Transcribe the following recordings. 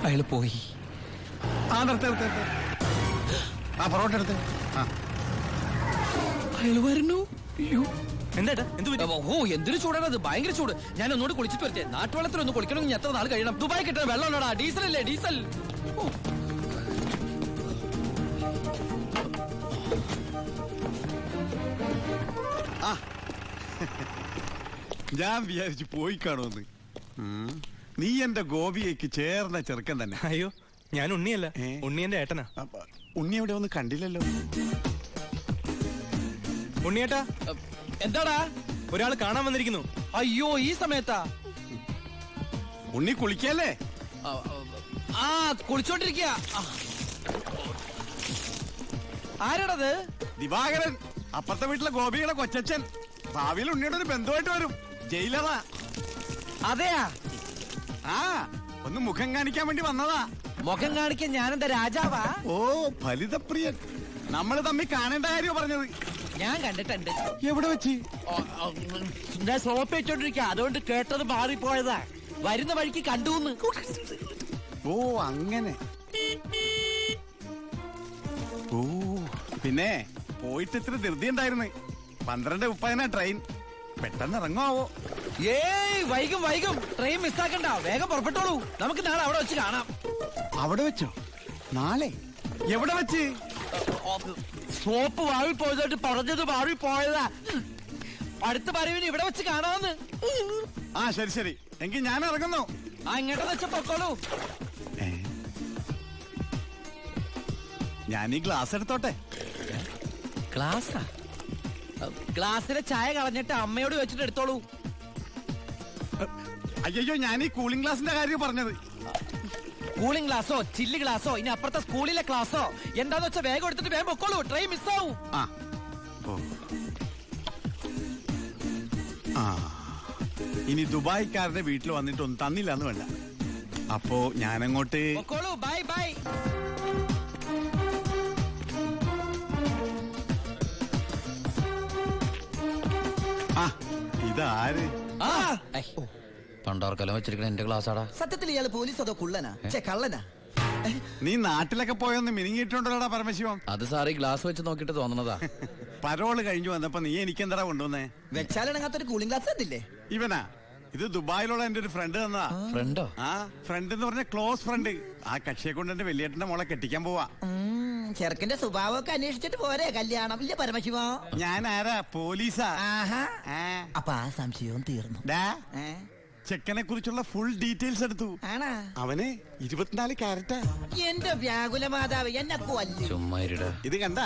അയാൾ പോയി. പൊറോട്ട എടുത്ത്. അയാൾ വരുന്നു. എന്താ ഓ എന്തൊരു ചൂടാണത്, ഭയങ്കര ചൂട്. ഞാൻ ഒന്നുകൂടി കുളിച്ചിട്ട് വരട്ടെ. നാട്ടുവെള്ളത്തിൽ ഒന്ന് കുളിക്കണമെങ്കിൽ എത്ര നാൾ കഴിയണം? ദുബായ് കിട്ടുന്ന വെള്ളം ഉണ്ടോടാ? ഡീസൽ അല്ലേ, ഡീസൽ. ഞാൻ വിചാരിച്ചു പോയി കാണുമെന്ന്. നീ എന്റെ ഗോപിയേക്ക് ചേർന്ന ചെറുക്കൻ തന്നെ. അയ്യോ, ഞാൻ ഉണ്ണിയല്ല, ഉണ്ണി എന്റെ ഏട്ടനാ. ഉണ്ണി എവിടെ ഒന്നും കണ്ടില്ലല്ലോ. ഉണ്ണിയേട്ടാ, എന്താടാ? ഒരാൾ കാണാൻ വന്നിരിക്കുന്നു. അയ്യോ, ഈ സമയത്താ? ഉണ്ണി കുളിക്കല്ലേ? ആ, കുളിച്ചോണ്ടിരിക്കുക. ആരാടത്? ദിവാകരൻ, അപ്പുറത്തെ വീട്ടിലെ ഗോപിയുടെ കൊച്ചച്ഛൻ. ഭാവിയിൽ ഉണ്ണിയുടെ ഒരു ബന്ധുവായിട്ട് വരും. ജയിലറാ. അതെയാ? ആ, ഒന്ന് മുഖം കാണിക്കാൻ വേണ്ടി വന്നതാ. മുഖം കാണിക്കാൻ ഞാനെന്താ രാജാവാ? ഓ, ഫലിതപ്രിയൻ. നമ്മള് തമ്മിൽ കാണേണ്ട കാര്യം പറഞ്ഞത്. ഞാൻ കണ്ടിട്ടുണ്ട്. എവിടെ വെച്ച്? ഞാൻ സോപ്പ് വെച്ചോണ്ടിരിക്കുക, അതുകൊണ്ട് കേട്ടത് മാറിപ്പോയതാ. വരുന്ന വഴിക്ക് കണ്ടുന്ന്. ഓ, അങ്ങനെ. ഓ, പിന്നെ പോയിട്ട് ഇത്ര ധൃതി ഉണ്ടായിരുന്നു. 12:30 ട്രെയിൻ. പെട്ടെന്ന് ഇറങ്ങുമാവോ? ഏയ്, വൈകും വൈകും. ട്രെയിൻ മിസ്സാക്കണ്ട, വേഗം പുറപ്പെട്ടോളൂ. നമുക്ക് നാളെ അവിടെ വെച്ച് കാണാം. അവിടെ വെച്ചോ? നാളെ? എവിടെ വെച്ച്? സോപ്പ് വാങ്ങി പോയതായിട്ട് പറഞ്ഞത് മാറിപ്പോയതാ. അടുത്ത പറവിന് ഇവിടെ വെച്ച് കാണാമെന്ന്. ആ, ശരി ശരി, എങ്കിൽ ഞാൻ ഇറങ്ങുന്നു. ആ, ഇങ്ങോട്ടെന്ന് വെച്ച പൊക്കോളൂ. ഞാൻ ഈ ഗ്ലാസ് എടുത്തോട്ടെ. ഗ്ലാസാ? ഗ്ലാസ്സിലെ ചായ കളഞ്ഞിട്ട് അമ്മയോട് വെച്ചിട്ട് എടുത്തോളൂ. അയ്യോ, ഞാൻ ഈ കൂളിംഗ് ഗ്ലാസിന്റെ കാര്യം പറഞ്ഞത്. കൂളിംഗ് ഗ്ലാസോ ചില്ല് ഗ്ലാസോ ഇനി അപ്പുറത്തെ സ്കൂളിലെ ക്ലാസ്സോ എന്താന്ന് വെച്ചാൽ വേഗം എടുത്തിട്ട് വേഗം പൊക്കോളൂ. ട്രെയിൻ മിസ്സാവും. ഇനി ദുബായിക്കാരുടെ വീട്ടിൽ വന്നിട്ടൊന്നും തന്നില്ലാന്ന് വേണ്ട. അപ്പോ ഞാനങ്ങോട്ട് പൊക്കോളൂ. Bye bye. ഇതാര്? പണ്ടാർക്കലം വെച്ചിരിക്കണ എന്റെ ക്ലാസ്സാടാ. സത്യത്തിൽ ഇയാള് പോലീസ് അതോ കുള്ളനാ? കള്ളനാ? നീ നാട്ടിലൊക്കെ പോയൊന്ന് മിനിങ്ങിയിട്ടുണ്ടല്ലോടാ പരമശിവം. അത് സാറി ഗ്ലാസ് വെച്ച് നോക്കിട്ട് തോന്നണതാ. പരോള് കഴിഞ്ഞു വന്നപ്പോ നീ എനിക്കെന്താ കൊണ്ടുവന്നേ? വെച്ചാലിണങ്ങാത്തൊരു കൂളിംഗ് ഗ്ലാസ് തന്നില്ലേ? ഇവനാ? ഇത് ദുബായിലുള്ള എന്റെ ഒരു ഫ്രണ്ട് തന്നതാ. ഫ്രണ്ടോ? ആ, ഫ്രണ്ട് എന്ന് പറഞ്ഞ ക്ലോസ് ഫ്രണ്ട്. ആ കക്ഷിയെ കൊണ്ട് എന്റെ വലിയേട്ടന്റെ മോളെ കെട്ടിക്കാൻ പോവാ. ചെറുക്കന്റെ സ്വഭാവമൊക്കെ അന്വേഷിച്ചിട്ട് പോരെ കല്യാണം? ഇല്ല പരമശിവ, ഞാൻ ആരാ? പോലീസാ. അപ്പൊ ആ സംശയവും തീർന്നു. ചെക്കനെ കുറിച്ചുള്ള ഫുൾ ഡീറ്റെയിൽസ് എടുത്തു. ആണാ? അവന് 24 ക്യാരറ്റാ. എന്റെ വ്യാകുല മാതാവ്, എന്നെ കൊല്ലും. ചുമ്മാ ഇരുടാ. ഇത് കണ്ട,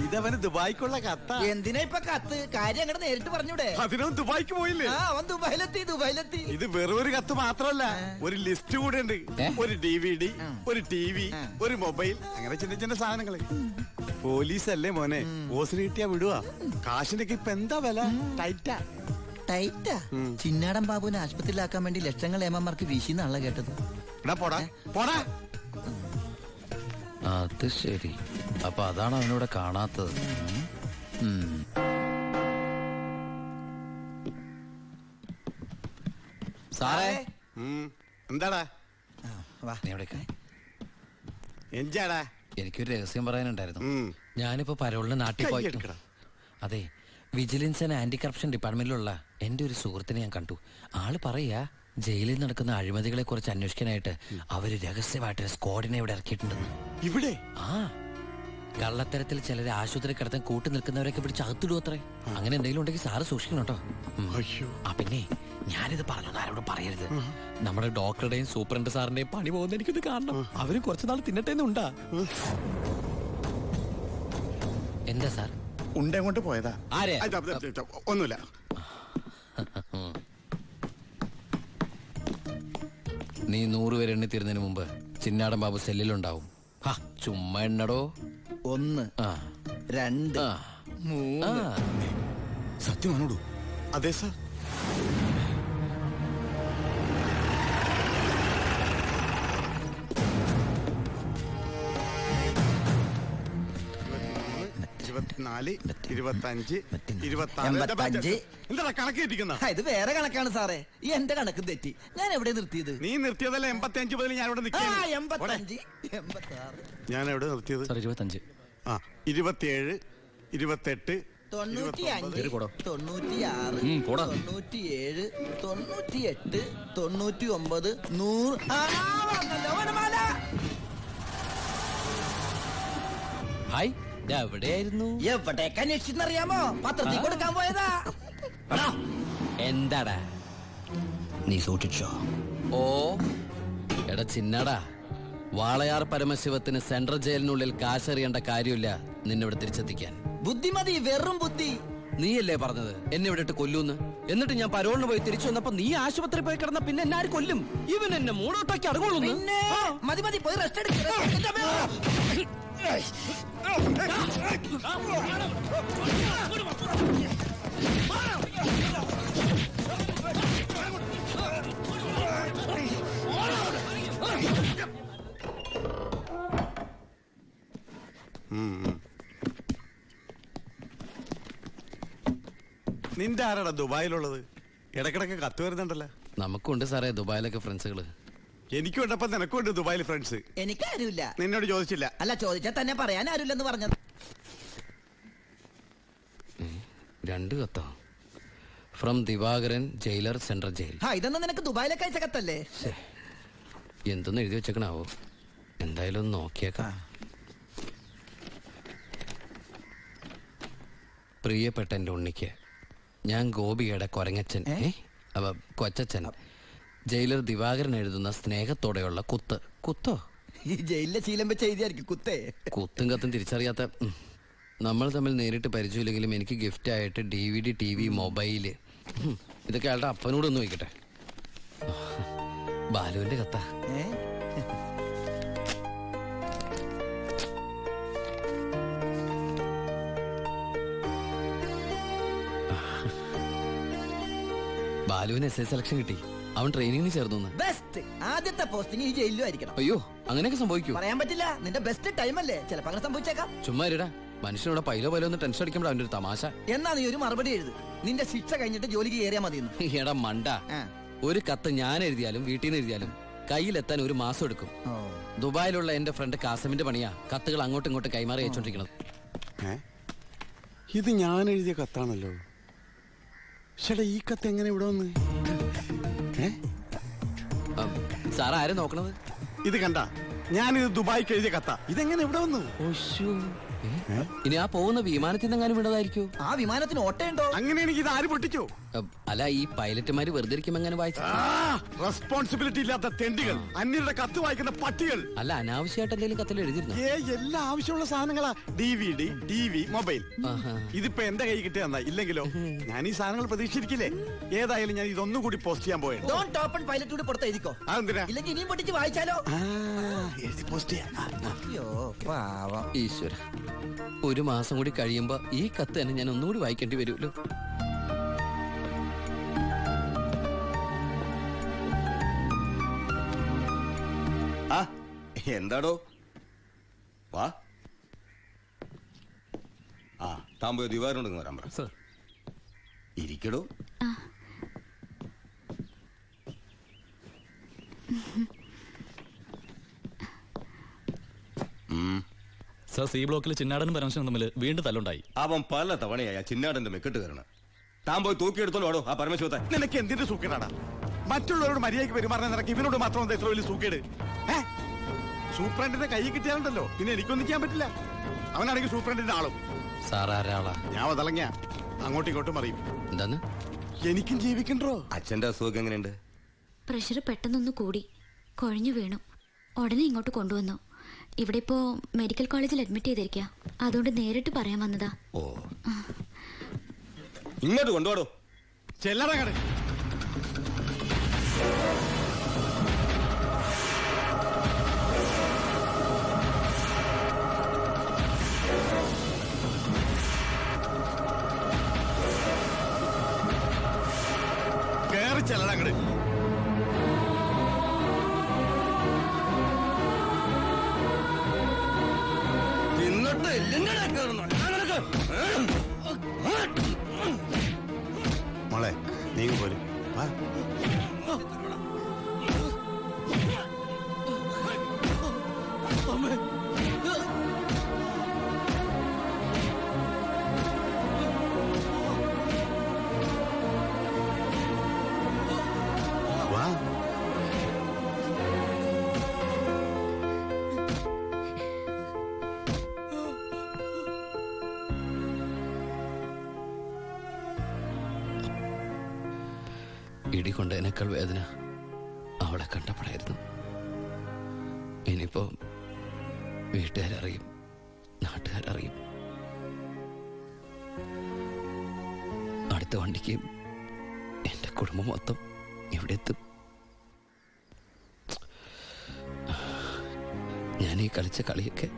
ഇതവന് ദുബായിക്കുള്ള കത്ത. എന്തിനാ ഇപ്പൊ കത്ത്? കാര്യം അങ്ങോട്ട് നേരിട്ട് പറഞ്ഞൂടെ? അതിനും ദുബായിക്ക് പോയില്ലേ? അവൻ ദുബായിലെത്തി. ഇത് വെറും ഒരു കത്ത് മാത്രമല്ല, ഒരു ലിസ്റ്റ് കൂടെ ഉണ്ട്. ഒരു DVD, ഒരു TV, ഒരു മൊബൈൽ, അങ്ങനെ ചിന്ന ചിന്ന സാധനങ്ങള്. പോലീസല്ലേ മോനെ, ഓസിന് കിട്ടിയാ വിടുവാ. കാശിനൊക്കെ ഇപ്പൊ എന്താ വില? ടൈറ്റാ. ചിന്നാടൻ ബാബുവിനെ ആശുപത്രിയിലാക്കാൻ വേണ്ടി ലക്ഷങ്ങൾ ഏമാർക്ക് വീശിന്നാണല്ലോ കേട്ടത്. പോടാ. അത് ശരി, അപ്പൊ അതാണ് അവനോട് കാണാത്തത്. സാറേ. എന്താടാ? എന്താടാ? എനിക്കൊരു രഹസ്യം പറയാനുണ്ടായിരുന്നു. ഞാനിപ്പോ പരോളിന് നാട്ടിൽ പോയി. അതെ, വിജിലൻസ് ആൻഡ് ആന്റി കറപ്ഷൻ ഡിപ്പാർട്ട്മെന്റിലുള്ള എന്റെ ഒരു സുഹൃത്തിനെ ഞാൻ കണ്ടു. ആള് പറയാ ജയിലിൽ നടക്കുന്ന അഴിമതികളെ കുറിച്ച് അന്വേഷിക്കാനായിട്ട് അവര് രഹസ്യമായിട്ട് സ്ക്വാഡിനെ ഇവിടെ ഇറക്കിയിട്ടുണ്ടെന്ന്. ഇവിടെ? ആ, കള്ളത്തരത്തിൽ ചിലരെ ആശുപത്രി കിടത്താൻ കൂട്ടി നിൽക്കുന്നവരൊക്കെ പിടിച്ച് അകത്തിടും അത്രേ. അങ്ങനെ എന്തെങ്കിലും ഉണ്ടെങ്കിൽ സാറ് സൂക്ഷിക്കണം കേട്ടോ. ആ, പിന്നെ ഞാനിത് പറഞ്ഞു ആരോടും പറയരുത്. നമ്മുടെ ഡോക്ടറുടെയും സൂപ്രണ്ട് സാറിന്റെയും പണി പോകുന്ന എനിക്കിത് കാണണം. അവരും കുറച്ചുനാൾ തിന്നട്ടേന്നുണ്ടാ. എന്താ സാർ? ഉണ്ടെങ്ങോട്ട് പോയതാ? ആരെ? ഒന്നുമില്ല. നീ 100 പേര് എണ്ണി തീരുന്നതിന് മുമ്പ് ചിന്നാടൻ ബാബു സെല്ലിലുണ്ടാവും. ചുമ്മാ എണ്ണടോ. 1, 2, 3. സത്യമാണോടോ? അതെ സാർ. 24, 25, 85. എന്താ കണക്ക് കിട്ടിക്കുന്ന? ഇത് വേറെ കണക്കാണ് സാറേ. ഈ എന്റെ കണക്ക് തെറ്റി. ഞാൻ എവിടെ നിർത്തിയത്? നീ നിർത്തിയതല്ല 85 മുതൽ ഞാൻ ഇവിടെ 85, 86, ഞാൻ എവിടെ നിർത്തിയത്? 25. 27, 28, 95, 96, 97, 98, 99, 100. ഹായ്, എവിടെയായിരുന്നു? എവിടേക്ക് അന്വേഷിച്ചെന്നറിയാമോ? പത്രത്തിൽ കൊടുക്കാൻ പോയതാ. എന്താടാ നീ സൂക്ഷിച്ചോ? ഓ എടാ ചിന്നടാ, വാളയാർ പരമശിവത്തിന് സെൻട്രൽ ജയിലിനുള്ളിൽ കാശറിയേണ്ട കാര്യമില്ല നിന്നിവിടെ തിരിച്ചെത്തിക്കാൻ. ബുദ്ധിമതി, വെറും ബുദ്ധി. നീയല്ലേ പറഞ്ഞത് എന്നെ ഇവിടെ ഇട്ട് കൊല്ലൂന്ന്? എന്നിട്ട് ഞാൻ പരോളിന് പോയി തിരിച്ചു വന്നപ്പോ നീ ആശുപത്രി പോയി കിടന്ന പിന്നെ എന്നെ ആര് കൊല്ലും? ഇവൻ എന്നെ മൂടോട്ടാക്കി അടങ്ങുള്ളൂ. പിന്നെ മതി മതി, പോയി റെസ്റ്റ് എടുക്കുക. നിന്റെ ആരാടാ ദുബായിലുള്ളത്? ഇടക്കിടക്ക് കത്ത് വരുന്നുണ്ടല്ലോ. നമുക്കുണ്ട് സാറേ ദുബായിലൊക്കെ ഫ്രണ്ട്സുകള്. എനിക്കുണ്ടപ്പോ നിനക്കുണ്ട് ദുബായിൽ ഫ്രണ്ട്സ്. എനിക്കാരുമില്ല. നിന്നോട് ചോദിച്ചില്ല? അല്ല, ചോദിച്ചാൽ തന്നെ പറയാൻ ആരുമില്ലെന്ന് പറഞ്ഞത്. 2 കത്തോ? From Divakaran, jailer, central jail. ഇതൊന്നും നിനക്ക് ദുബായിലൊക്കെ അയച്ച കത്തല്ലേ? എന്തൊന്ന് എഴുതി വെച്ചേക്കണാവോ? എന്തായാലും ഒന്ന് നോക്കിയേക്കാം. പ്രിയപ്പെട്ട എൻ്റെ ഉണ്ണിക്ക്, ഞാൻ ഗോപികയുടെ കൊരങ്ങച്ചൻ, കൊച്ചച്ചൻ, ജയിലർ ദിവാകരൻ എഴുതുന്ന സ്നേഹത്തോടെയുള്ള കുത്ത്. കുത്തോ? ഈ ജയിലിലെ ശീലം വെച്ച് എഴുതിയായിരിക്കും കുത്തേ. കുത്തും കത്തും തിരിച്ചറിയാത്ത നമ്മൾ തമ്മിൽ നേരിട്ട് പരിചയമില്ലെങ്കിലും എനിക്ക് ഗിഫ്റ്റ് ആയിട്ട് DVD, TV, മൊബൈല്, ഇതൊക്കെ അയാളുടെ അപ്പനോടൊന്ന് ചോദിക്കട്ടെ. ബാലുവിന്റെ കത്താ. ബാലുവിന് SS സെലക്ഷൻ കിട്ടി. അവൻ ട്രെയിനിങ്ങിന് ചേർന്നു. ബെസ്റ്റ്. ആദ്യത്തെ പോസ്റ്റിംഗ് ഈ ജയിലിലും ആയിരിക്കണം. അയ്യോ, അങ്ങനെയൊക്കെ സംഭവിക്കൂ? പറയാൻ പറ്റില്ല. നിന്റെ ബെസ്റ്റ് ടൈം അല്ലേ, ചിലപ്പോ അങ്ങനെ സംഭവിച്ചേക്കാം. ചുമ്മാ ഇരടാ, മനുഷ്യനോട് പൈലോ ഒന്ന് ടെൻഷൻ അടിക്കുമ്പോൾ അവന്റെ ഒരു തമാശ. എന്നാ നീ ഒരു മറുപടി എഴുത്. നിന്റെ ശിക്ഷ കഴിഞ്ഞിട്ട് ജോലിക്ക് കയറിയാ മതി. എടാ മണ്ട, ഒരു കത്ത് ഞാൻ എഴുതിയാലും വീട്ടിൽ നിന്ന് എഴുതിയാലും കയ്യിലെത്താൻ 1 മാസം എടുക്കും. ദുബായിലുള്ള എന്റെ ഫ്രണ്ട് കാസമിന്റെ പണിയാ കത്തുകൾ അങ്ങോട്ടും ഇങ്ങോട്ടും കൈമാറി അയച്ചോണ്ടിരിക്കണത്. ഇത് ഞാൻ എഴുതിയ കത്താണല്ലോ. ചേട്ടാ, ഈ കത്ത് എങ്ങനെ ഇവിടെ വന്ന്? സാർ ആരെ നോക്കണത്? ഇത് കണ്ട, ഞാനിത് ദുബായിക്ക് എഴുതിയ കത്ത. ഇതെങ്ങനെ ഇവിടെ വന്നു? ഇനി ആ പോകുന്ന വിമാനത്തിൽ നിന്നെങ്ങാനും വിടതായിരിക്കോ? ആ വിമാനത്തിന് ഓട്ടയുണ്ടോ? അങ്ങനെയാണെങ്കിൽ ഇത് ആര് പൊട്ടിച്ചോ? അല്ല, ഈ പൈലറ്റുമാര് വെറുതെ ഇരിക്കുമ്പോ എങ്ങനെ വായിച്ചു? റെസ്പോൺസിബിലിറ്റി ഇല്ലാത്ത തെണ്ടികൾ, അന്യരുടെ കത്ത് വായിക്കുന്ന പട്ടികൾ. അല്ല, അനാവശ്യമായിട്ട് എന്തെങ്കിലും കത്തിൽ എഴുതിയിരുന്നു? എല്ലാ ആവശ്യമുള്ള സാധനങ്ങളാ. DVD, TV, mobile. ഇതിപ്പോ എന്റെ കൈ കിട്ടിയ ഇല്ലെങ്കിലോ? ഞാൻ ഈ സാധനങ്ങൾ പ്രതീക്ഷിച്ചിരിക്കില്ലേ? ഏതായാലും ഞാൻ ഇതൊന്നും കൂടി പോസ്റ്റ് ചെയ്യാൻ പോയത്. പൈലറ്റ് കൂടി പുറത്ത് എഴുതിക്കോ. അതെന്തിനാ? ഇല്ലെങ്കിൽ ഇനിയും പൊട്ടിച്ച് വായിച്ചാലോ? എഴുതി പോസ്റ്റ് ചെയ്യാം. ഈശ്വര, 1 മാസം കൂടി കഴിയുമ്പോ ഈ കത്ത് തന്നെ ഞാൻ ഒന്നുകൂടി വായിക്കേണ്ടി വരുമല്ലോ. എന്താടോ? വാ. താൻ പോയി ദിവാകരനോട് വരാൻ പറ. ഇരിക്കടോ. സർ, സി ബ്ലോക്കിൽ ചിന്നാടനും പരമശിവനും തമ്മിൽ വീണ്ടും തല്ലുണ്ടായി. അവൻ പല തവണയാ ചിന്നാടന്റെ മെക്കെട്ട് കയറണം. താൻ പോയി തൂക്കിയെടുത്തോളൂ വാടോ ആ പരമശിവത്തെ. നിനക്ക് എന്തിന്റെ സൂക്കേടാണ്? മറ്റുള്ളവരോട് മര്യാദയ്ക്ക് പെരുമാറാൻ നിനക്ക് ഇവനോട് മാത്രം എന്താ ഇത്ര വലിയ സൂക്കേട്? സൂപ്രണ്ടിന്റെ കൈ കിട്ടിയാലുണ്ടല്ലോ പിന്നെ എനിക്കൊന്നും ചെയ്യാൻ പറ്റില്ല. അവനാണെങ്കിൽ സൂപ്രണ്ടിന്റെ ആളും. സാറാരാളാ? ഞാൻ വതളങ്ങിയ അങ്ങോട്ടും ഇങ്ങോട്ടും അറിയും. എന്താന്ന്? എനിക്കും ജീവിക്കണ്ടോ? അച്ഛന്റെ അസുഖം എങ്ങനെയുണ്ട്? പ്രഷർ പെട്ടെന്നൊന്ന് കൂടി, കുഴഞ്ഞു വീണു. ഉടനെ ഇങ്ങോട്ട് കൊണ്ടുവന്നു. ഇവിടെ ഇപ്പോ മെഡിക്കൽ കോളേജിൽ അഡ്മിറ്റ് ചെയ്തിരിക്കുക. അതുകൊണ്ട് നേരിട്ട് പറയാൻ വന്നതാ. ഓ, ഇങ്ങോട്ട് കൊണ്ടുപോടോ. ചെല്ലടങ്ങട്. കേറി ചെല്ലടങ്ങട്. എന്നിട്ട് എല്ലിന്റെ കയറുന്നു. മോളെ നീങ്ങി പോരും വാ. വാ. ഇടി കൊണ്ടതിനേക്കാൾ വേദന അവളെ കണ്ടപ്പോഴായിരുന്നു. ഇനിയിപ്പോ വീട്ടുകാരറിയും, നാട്ടുകാരറിയും. അടുത്ത വണ്ടിക്ക് എന്റെ കുടുംബം മൊത്തം ഇവിടെ എത്തും. ഞാൻ ഈ കളിച്ച കളിയൊക്കെ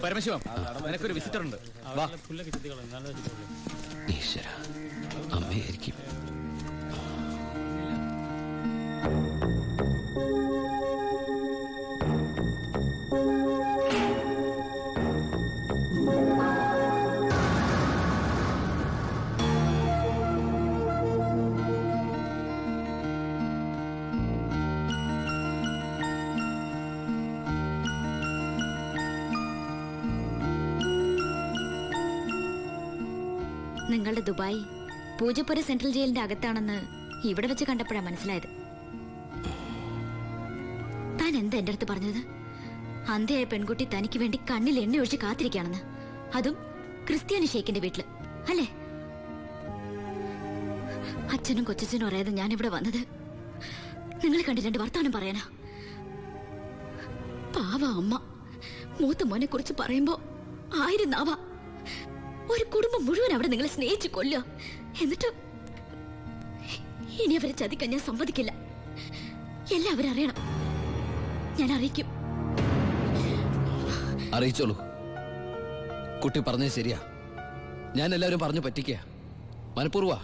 പരമശിവം, നിനക്കൊരു വിസിറ്റർ ഉണ്ട്. വാ. ഈശ്വര, അമ്മയായിരിക്കും. നിങ്ങളുടെ ദുബായ് പൂജപ്പുര സെൻട്രൽ ജയിലിന്റെ അകത്താണെന്ന് ഇവിടെ വെച്ച് കണ്ടപ്പോഴാണ് മനസ്സിലായത്. താൻ എന്താ എന്റെ അടുത്ത് പറഞ്ഞത്? അന്ധയായ പെൺകുട്ടി തനിക്ക് വേണ്ടി കണ്ണിൽ എണ്ണ ഒഴിച്ച് കാത്തിരിക്കുകയാണെന്ന്, അതും ക്രിസ്ത്യാനി ഷേക്കിന്റെ വീട്ടില്, അല്ലേ? അച്ഛനും കൊച്ചച്ഛനും അറിയാതെ ഞാൻ ഇവിടെ വന്നത് നിങ്ങൾ കണ്ട് രണ്ട് വർത്താനം പറയാനാ. പാവ അമ്മ മൂത്ത മോനെ കുറിച്ച് പറയുമ്പോ 1000 നാവാ. ഒരു കുടുംബം മുഴുവൻ അവിടെ നിങ്ങളെ സ്നേഹിച്ചു കൊല്ലുക. എന്നിട്ട് ഇനി അവരെ ചതിക്കാൻ ഞാൻ സമ്മതിക്കില്ല. എല്ലാവരും അറിയണം. ഞാൻ അറിയിക്കും. അറിയിച്ചോളൂ. കുട്ടി പറഞ്ഞത് ശരിയാ. ഞാൻ എല്ലാവരും പറഞ്ഞു പറ്റിക്കുക, മനഃപൂർവ്വ.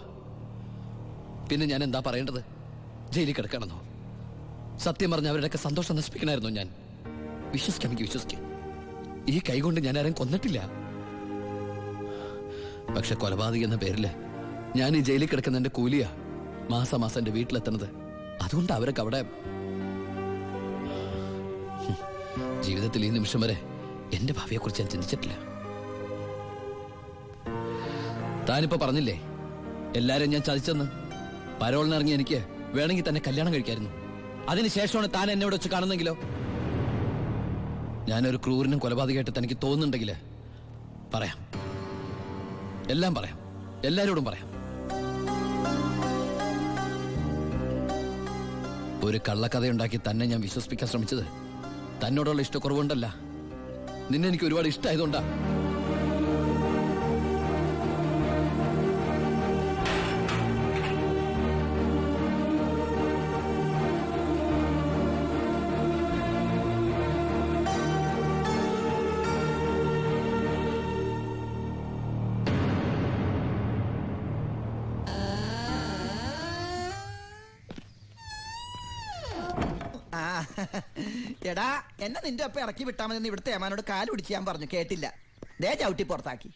പിന്നെ ഞാൻ എന്താ പറയേണ്ടത്? ജയിലിൽ കിടക്കണമെന്നോ? സത്യം പറഞ്ഞ അവരുടെയൊക്കെ സന്തോഷം നശിപ്പിക്കണമായിരുന്നോ ഞാൻ? വിശ്വസിക്കാമെങ്കിൽ വിശ്വസിക്കാം. ഈ കൈ കൊണ്ട് ഞാൻ ആരും കൊന്നിട്ടില്ല. പക്ഷെ കൊലപാതകം എന്ന പേരില് ഞാൻ ഈ ജയിലിൽ കിടക്കുന്നതിന്റെ കൂലിയാ മാസം മാസം എന്റെ വീട്ടിലെത്തുന്നത്. അതുകൊണ്ട് അവരൊക്കെ അവിടെ. ജീവിതത്തിൽ ഈ നിമിഷം വരെ എന്റെ ഭാവിയെ കുറിച്ച് ഞാൻ ചിന്തിച്ചിട്ടില്ല. താനിപ്പോ പറഞ്ഞില്ലേ എല്ലാരും ഞാൻ ചതിച്ചെന്ന്. പരോളിനിറങ്ങി എനിക്ക് വേണമെങ്കിൽ തന്നെ കല്യാണം കഴിക്കായിരുന്നു. അതിനുശേഷമാണ് താൻ എന്നെ ഇവിടെ വെച്ച് കാണുന്നെങ്കിലോ? ഞാനൊരു ക്രൂരനും കൊലപാതകമായിട്ട് തനിക്ക് തോന്നുന്നുണ്ടെങ്കിൽ പറയാം, എല്ലാം പറയാം, എല്ലാരോടും പറയാം. ഒരു കള്ളക്കഥയുണ്ടാക്കി തന്നെ ഞാൻ വിശ്വസിപ്പിക്കാൻ ശ്രമിച്ചത് തന്നോടുള്ള ഇഷ്ടക്കുറവുണ്ടല്ല, നിന്നെ എനിക്ക് ഒരുപാട് ഇഷ്ടമായതുകൊണ്ടാ. എടാ, എന്നെ നിന്റെ ഒപ്പം ഇറക്കി വിട്ടാ മതി. ഇവിടുത്തെ ഏമാനോട് കാല് പിടിച്ച് ഞാൻ പറഞ്ഞു, കേട്ടില്ല. ദേ ചവിട്ടി പുറത്താക്കി.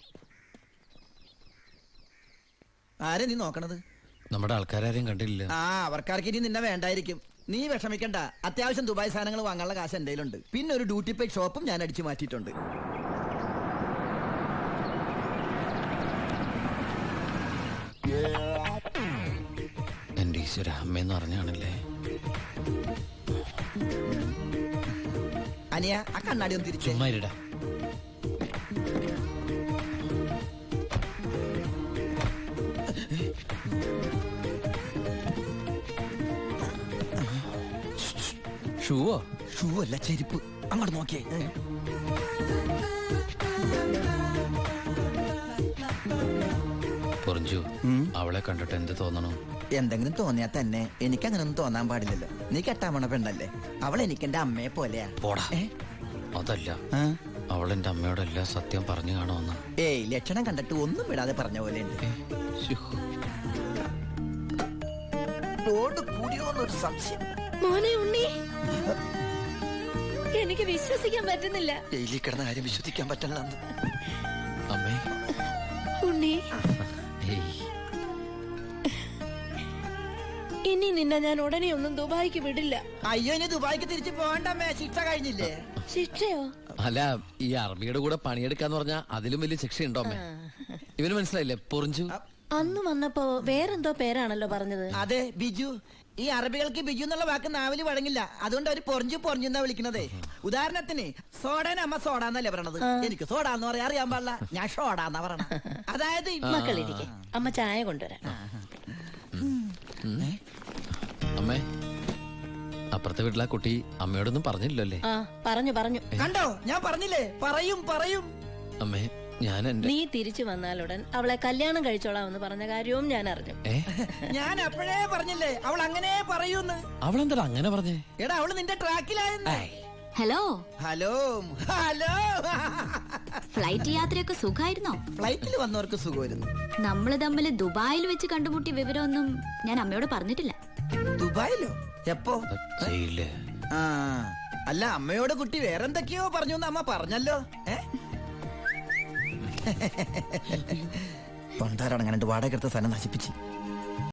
ആരെ നീ നോക്കണത്? നമ്മുടെ ആൾക്കാരും കണ്ടില്ല. ആ, അവർക്കാർക്ക് ഇനി നിന്നെ വേണ്ടായിരിക്കും. നീ വിഷമിക്കണ്ട. അത്യാവശ്യം ദുബായ് സാധനങ്ങൾ വാങ്ങാനുള്ള കാശ് എന്റെ കയ്യിലുണ്ട്. പിന്നെ ഒരു ഡ്യൂട്ടി പെയ്ഡ് ഷോപ്പും ഞാൻ അടിച്ചു മാറ്റിയിട്ടുണ്ട്. എന്റെ ഈശ്വര, അമ്മയെന്ന് പറഞ്ഞാണല്ലേ. അനിയ, ആ കണ്ണാടി ഒന്ന് തിരിച്ചു. ചുമ്മാരിടാ. ഷൂവോ? ഷൂ അല്ല, ചെരുപ്പ്. അങ്ങോട്ട് നോക്കിയേ. പൊറിഞ്ചു, അവളെ കണ്ടിട്ട് എന്ത് തോന്നണു? എന്തെങ്കിലും തോന്നിയാ തന്നെ എനിക്കങ്ങനൊന്നും തോന്നാൻ പാടില്ലല്ലോ. നീ കെട്ടാമണ പെണ്ണല്ലേ. അവൾ എനിക്ക് എന്റെ അമ്മയെ പോലെയാ. പോടാ. അതല്ല, അവളെന്റെ അമ്മയോടെല്ലാം സത്യം പറഞ്ഞു കാണുമെന്ന്. ഏയ്, ലക്ഷണം കണ്ടിട്ട് ഒന്നും വിടാതെ പറഞ്ഞ പോലെ ഉണ്ട്. ശ്ശോ. റോഡ് കൂടിയോന്നൊരു സംശയം. മോനെ ഉണ്ണി, എനിക്ക് വിശ്വസിക്കാൻ പറ്റുന്നില്ല. ജയിലിൽ കിടന്ന കാര്യം വിശ്വസിക്കാൻ പറ്റില്ല. അമ്മേ. ഉണ്ണി, ഏയ്. ഇനി നിന്നെ ഞാൻ ഉടനെ ഒന്നും ദുബായിക്ക് വിടില്ല. അയ്യോ, ഇനി ദുബായിക്ക് തിരിച്ചു പോകണ്ടമ്മേ, ശിക്ഷ കഴിഞ്ഞില്ലേ? ശിക്ഷയോ? അല്ല, ഈ അറബിയുടെ കൂടെ പണിയെടുക്കാന്ന് പറഞ്ഞാ അതിലും വലിയ ശിക്ഷ ഉണ്ടോ അമ്മേ? ഇവന് മനസ്സിലായില്ലേ? പൊറിഞ്ചു. അന്ന് വന്നപ്പോ വേറെന്തോ പേരാണല്ലോ പറഞ്ഞത്. അതെ, ബിജു. ഈ അറബികൾക്ക് ബിജു എന്നുള്ള വാക്ക് നാവില് വഴങ്ങില്ല. അതുകൊണ്ട് അവര് പൊറിഞ്ചു പൊറിഞ്ഞെന്നാ വിളിക്കണതേ. ഉദാഹരണത്തിന് സോഡേനെ അമ്മ സോഡാന്നല്ലേ പറയണത്. എനിക്ക് സോഡാന്ന് പറയാൻ അറിയാൻ പാടില്ല, ഞാൻ ഷോഡാന്നാ പറയണ. അതായത് മക്കളിരിക്കെ, അമ്മ ചായ കൊണ്ടുവരാം. അമ്മേ, അപ്പുറത്തെ വീട്ടിലെ കുട്ടി അമ്മയോടൊന്നും പറഞ്ഞില്ലല്ലേ? ആ, പറഞ്ഞു പറഞ്ഞു. കണ്ടോ, ഞാൻ പറഞ്ഞില്ലേ, പറയും പറയും. അമ്മേ, ഞാൻ എന്റെ നീ തിരിച്ചു വന്നാലുടൻ അവളെ കല്യാണം കഴിച്ചോളാമെന്ന് പറഞ്ഞ കാര്യവും ഞാൻ അറിഞ്ഞു. ഞാൻ അപ്പോഴേ പറഞ്ഞില്ലേ അവൾ അങ്ങനെ പറയൂന്ന്. അവളെന്താ അങ്ങനെ പറഞ്ഞേ? എടാ, അവള് നിന്റെ ട്രാക്കിലായെന്ന്. Hello hello hello. ഫ്ലൈറ്റ് യാത്രയൊക്കെ സുഖമായിരുന്നോ? ഫ്ലൈറ്റിൽ വന്നവർക്ക് സുഖമായിരുന്നു. നമ്മള് തമ്മിൽ ദുബായിൽ വെച്ച് കണ്ടുമുട്ടിയ വിവരമൊന്നും ഞാൻ അമ്മയോട് പറഞ്ഞിട്ടില്ല. ദുബായിലോ? എപ്പോ? ചെയ്യില്ലേ? ആ, അല്ല, അമ്മയോട് കുട്ടി വേറെന്തൊക്കെയോ പറഞ്ഞു എന്ന് അമ്മ പറഞ്ഞല്ലോ. പണ്ടാരാണ് അങ്ങനെ വാടക എടുത്ത സ്ഥലം നശിപ്പിച്ച്.